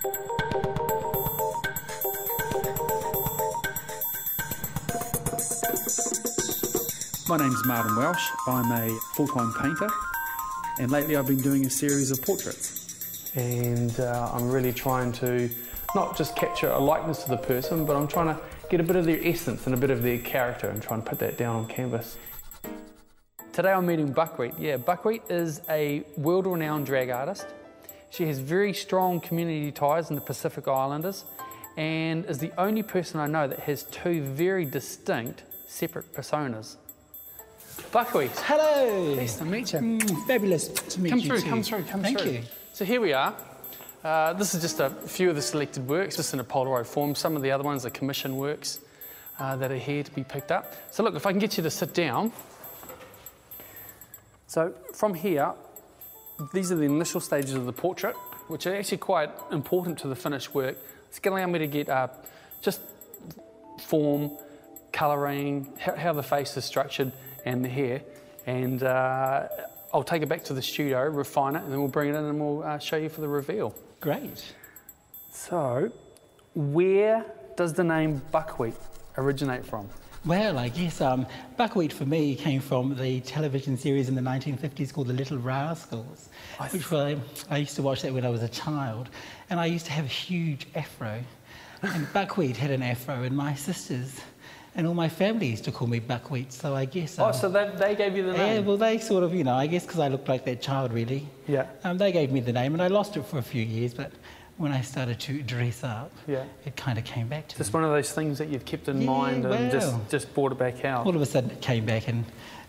My name's Marty Welch. I'm a full-time painter, and lately I've been doing a series of portraits. And I'm really trying to not just capture a likeness to the person, but I'm trying to get a bit of their essence and a bit of their character and try and put that down on canvas. Today I'm meeting Buckwheat. Yeah, Buckwheat is a world-renowned drag artist. She has very strong community ties in the Pacific Islanders and is the only person I know that has two very distinct, separate personas. Buckwheat. Hello. Nice to meet you. Fabulous to meet you too. Come through. Thank you. So here we are. This is just a few of the selected works, just in a Polaroid form. Some of the other ones are commission works that are here to be picked up. So look, if I can get you to sit down. So from here, these are the initial stages of the portrait, which are actually quite important to the finished work. It's going to allow me to get just form, colouring, how the face is structured, and the hair, and I'll take it back to the studio, refine it, and then we'll bring it in and we'll show you for the reveal. Great. So, where does the name Buckwheat originate from? Well, I guess Buckwheat for me came from the television series in the 1950s called The Little Rascals, which I used to watch that when I was a child, and I used to have a huge afro, and Buckwheat had an afro, and my sisters and all my family used to call me Buckwheat, so I guess... so they gave you the name? Yeah, well, they sort of, you know, I guess because I looked like that child, really. Yeah. They gave me the name, and I lost it for a few years, but when I started to dress up, yeah, it kind of came back to me. Just one of those things that you've kept in mind and just brought it back out. All of a sudden it came back, and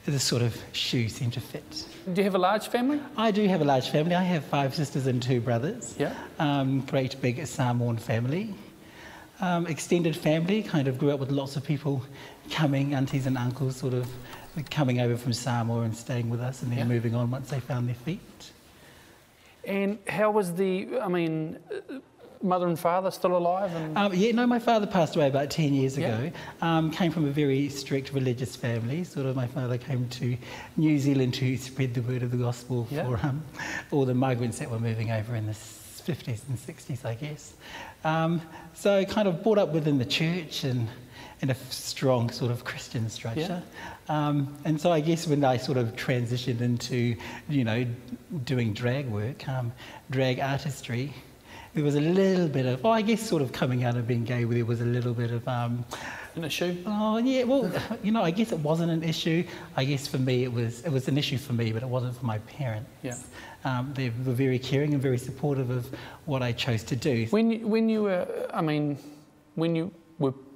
this sort of shoe seemed to fit. Do you have a large family? I do have a large family. I have 5 sisters and 2 brothers. Yeah. Great big Samoan family. Extended family, kind of grew up with lots of people coming, aunties and uncles sort of coming over from Samoa and staying with us and then moving on once they found their feet. And how was mother and father still alive? Yeah, no, my father passed away about 10 years ago. Came from a very strict religious family. Sort of my father came to New Zealand to spread the word of the gospel for all the migrants that were moving over in the 50s and 60s, I guess. So kind of brought up within the church and in a strong sort of Christian structure. And so I guess when I sort of transitioned into, you know, doing drag work, drag artistry, there was a little bit of, well, I guess sort of coming out of being gay, there was a little bit of... an issue? Oh, yeah, well, you know, I guess it wasn't an issue. I guess for me it was an issue for me, but it wasn't for my parents. Yeah. They were very caring and very supportive of what I chose to do. When you were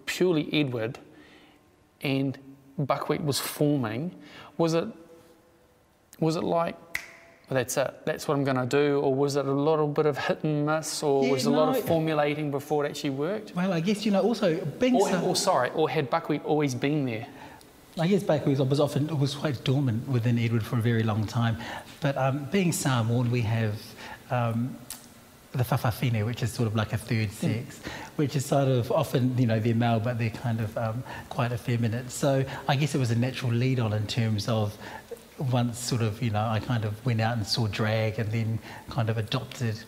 purely Edward and Buckwheat was forming, was it like, well, that's it, that's what I'm going to do, or was it a little bit of hit and miss, or was a lot of formulating before it actually worked? Well, I guess, you know, also being or had Buckwheat always been there? I guess Buckwheat was quite dormant within Edward for a very long time. But being Samoan, we have the whawhawhine, which is sort of like a third sex, which is sort of often, you know, they're male, but they're kind of quite effeminate. So I guess it was a natural lead on in terms of once sort of, you know, I kind of went out and saw drag and then kind of adopted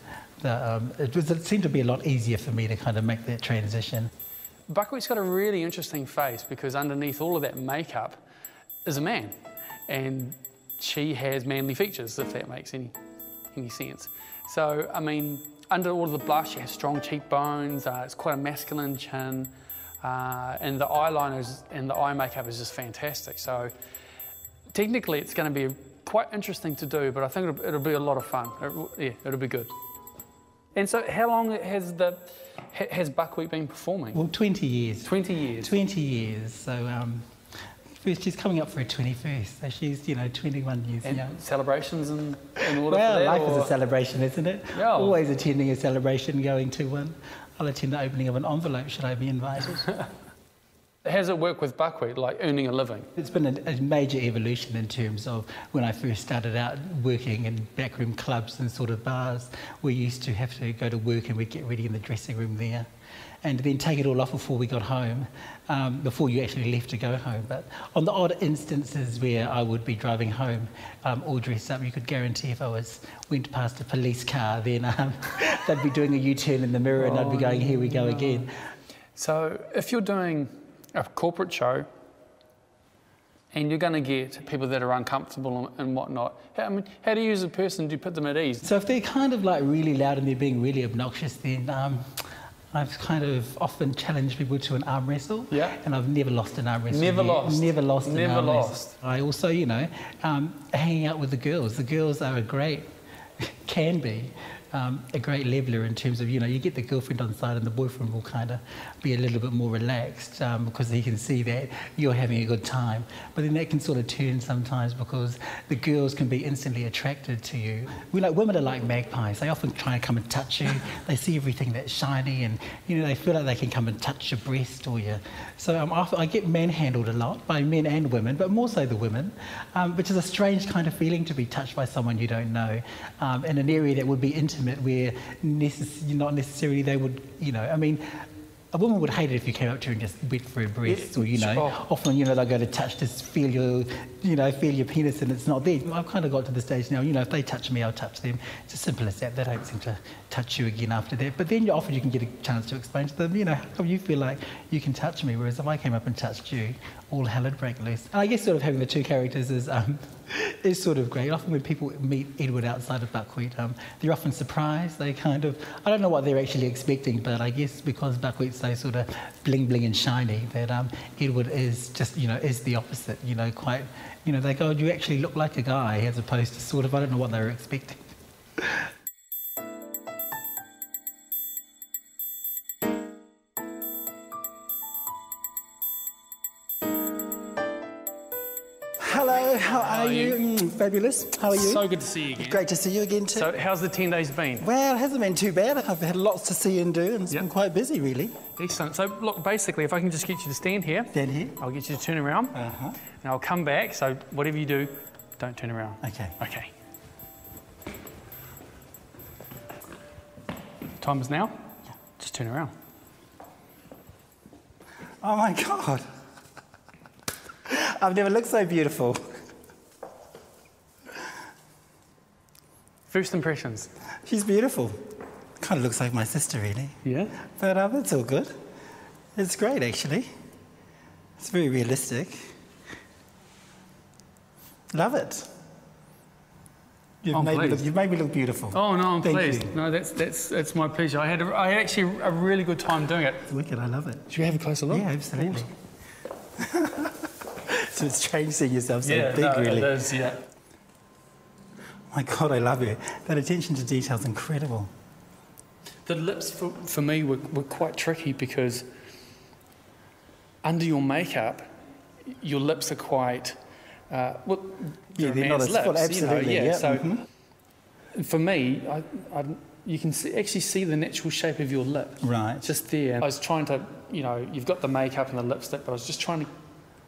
it seemed to be a lot easier for me to kind of make that transition. Buckwheat's got a really interesting face because underneath all of that makeup is a man, and she has manly features, if that makes any sense. So, I mean, under all of the blush, she has strong cheekbones, it's quite a masculine chin, and the eyeliners and the eye makeup is just fantastic. So, technically, it's going to be quite interesting to do, but I think it'll be a lot of fun. It'll be good. And so, how long has Buckwheat been performing? Well, 20 years. 20 years. 20 years. So she's coming up for her 21st. So she's, you know, 21 years young. Celebrations in order for that? Well, life is a celebration, isn't it? Yeah. Always attending a celebration, going to one. I'll attend the opening of an envelope, should I be invited. how does it work with Buckwheat, like earning a living? It's been a major evolution in terms of when I first started out working in backroom clubs and sort of bars. We used to have to go to work and we'd get ready in the dressing room there, and then take it all off before we got home, before you actually left to go home. But on the odd instances where I would be driving home all dressed up, you could guarantee if I went past a police car, then they'd be doing a U-turn in the mirror and I'd be going, here we go again. So if you're doing a corporate show and you're going to get people that are uncomfortable and whatnot, how do you as a person, do you put them at ease? So if they're kind of like really loud and they're being really obnoxious, then I've kind of often challenged people to an arm wrestle, and I've never lost an arm wrestle. Never lost? Never lost an arm wrestle. I also, you know, hanging out with the girls. The girls are can be a great leveller in terms of, you know, you get the girlfriend on side and the boyfriend will kind of be a little bit more relaxed because he can see that you're having a good time. But then that can sort of turn sometimes because the girls can be instantly attracted to you. Women are like magpies. They often try and come and touch you. They see everything that's shiny and, you know, they feel like they can come and touch your breast or your... So I get manhandled a lot by men and women, but more so the women, which is a strange kind of feeling to be touched by someone you don't know in an area that would be intimate where not necessarily they would, you know, I mean, a woman would hate it if you came up to her and just wet for her breasts, or, you know, often, you know, they'll go to touch to feel your penis and it's not there. I've kind of got to the stage now, you know, if they touch me, I'll touch them. It's as simple as that. They don't seem to touch you again after that. But then often you can get a chance to explain to them, you know, how come you feel like you can touch me, whereas if I came up and touched you, all hell would break loose. And I guess sort of having the two characters is sort of great. Often when people meet Edward outside of Buckwheat, they're often surprised. They kind of, I don't know what they're actually expecting, but I guess because Buckwheat's so sort of bling bling and shiny, that Edward is just, you know, is the opposite, you know, quite, you know, they go, you actually look like a guy, as opposed to sort of, I don't know what they were expecting. Hello, how are you? Fabulous. How are you? So good to see you again. Great to see you again too. So how's the 10 days been? Well, it hasn't been too bad. I've had lots to see and do and it's been quite busy, really. Excellent. So look, basically, if I can just get you to stand here. Stand here. I'll get you to turn around. And I'll come back, so whatever you do, don't turn around. Okay. Okay. Time is now. Yeah. Just turn around. Oh my God. I've never looked so beautiful. First impressions. She's beautiful. Kind of looks like my sister, really. Yeah? But it's all good. It's great, actually. It's very realistic. Love it. You've made me look beautiful. Oh, no, I'm pleased. You. No, that's my pleasure. I had actually a really good time doing it. It's wicked, I love it. Should we have a closer look? Yeah, absolutely. So it's strange seeing yourself so big, really. It is, yeah. My God, I love you. That attention to detail is incredible. The lips, for me, were quite tricky because under your makeup, your lips are quite... well, yeah, they're not as full, absolutely. You know, So for me, you can actually see the natural shape of your lip. Right. Just there. I was trying to, you know, you've got the makeup and the lipstick, but I was just trying to,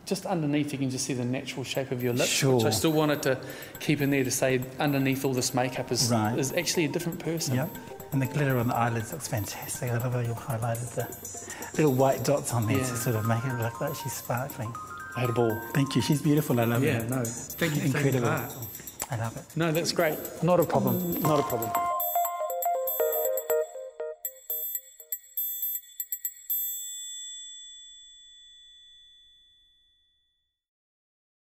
just underneath you can just see the natural shape of your lips. Sure. Which I still wanted to keep in there to say underneath all this makeup is actually a different person. Yep. And the glitter on the eyelids looks fantastic. I love how you've highlighted the little white dots on there to sort of make it look like she's sparkling. I had a ball. Thank you. She's beautiful. I love her. Yeah, no. Thank you for incredible. taking part. I love it. No, that's great. Not a problem. Not a problem.